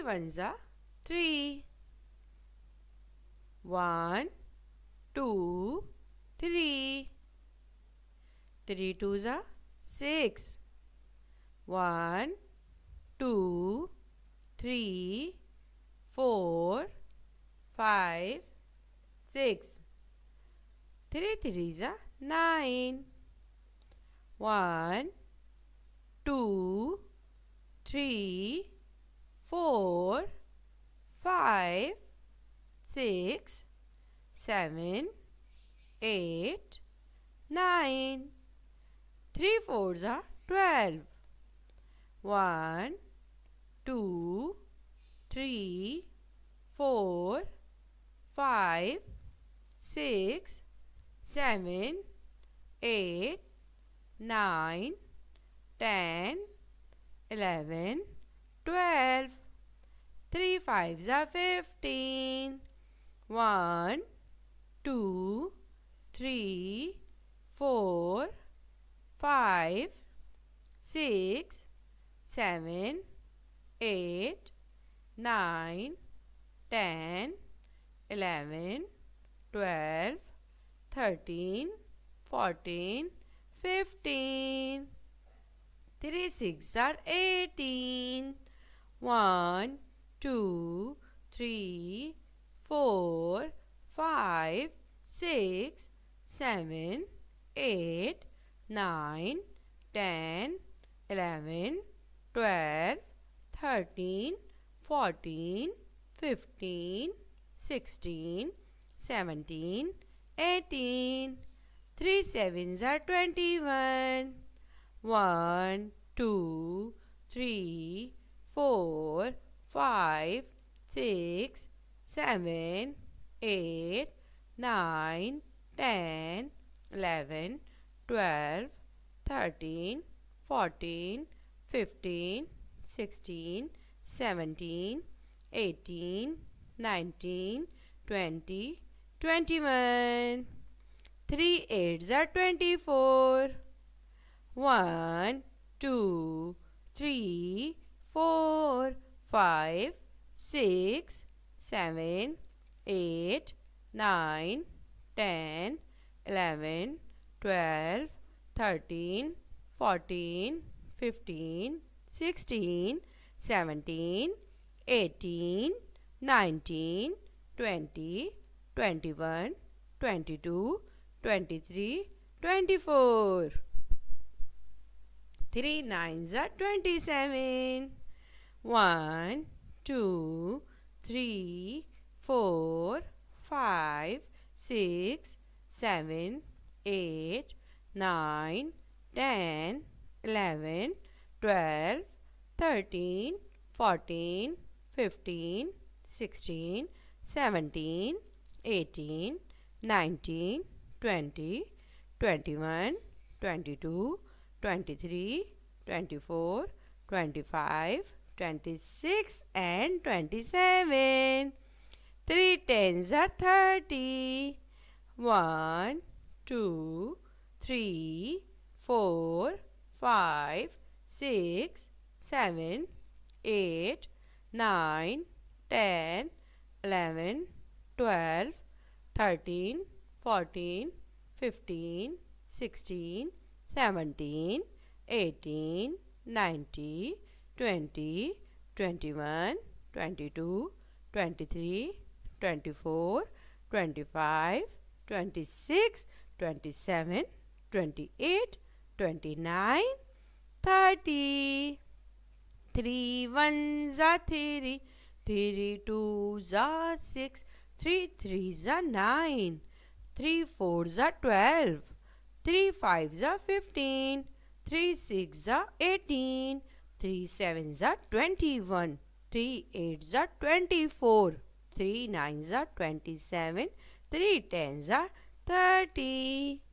ones are 3. 1, 2, 3. 3 twos are 6. 1, 2, 3, 4, 5, 6. 3 threes are 9. 1, 2, 3, 4, 5, 6, 7, 8, 9. 3 fours are 12. 1, 2, 3, 4, 5, 6, 7, 8, 9, 10, 11, 12. 3 fives are 15. 1, 2, 3, 4, 5, 6, 7, 8, 9, 10, 11, 12, 13, 14, 15. 3 6 are 18. 1, 2, 3, 4, 5, 6, 7, 8, 9, 10, 11, 12, 13, 14, 15, 16, 17, 18. 3 sevens are 21. 1, 2, 3, 4, 5, 6, 7, 8, 9, 10, 11, 12, 13, 14, 15, 16, 17, 18, 19, 20, 21. 3 eights are 24. 1, 2, 3, 4, 5, 6, 7, 8, 9, 10, 11, 12, 13, 14, 15, 16, 17, 18, 19, 20, 21, 22, 23, 24. 3 nines are 27. 1, 2, 3, 4, 5, 6, 7, 8, 9, 10, 11, 12, 13, 14, 15, 16, 17, 18, 19, 20, 21, 22, 23, 24, 25, 26 and 27. 3 tens are 30. 1, 2, 3, 4, 5, 6, 7, 8, 9, 10, 11, 12, 13, 14, 15, 16, 17, 18, 19, 20, 21, 22, 23, 24, 25, 26, 27, 28, 29, 30. 3 ones are 3, 3 twos are 6, 3 threes are 9, 3 fours are 12, 3 fives are 15, 3 6 are 18, 3 sevens are 21, 3 eights are 24, 3 nines are 27, 3 tens are 30.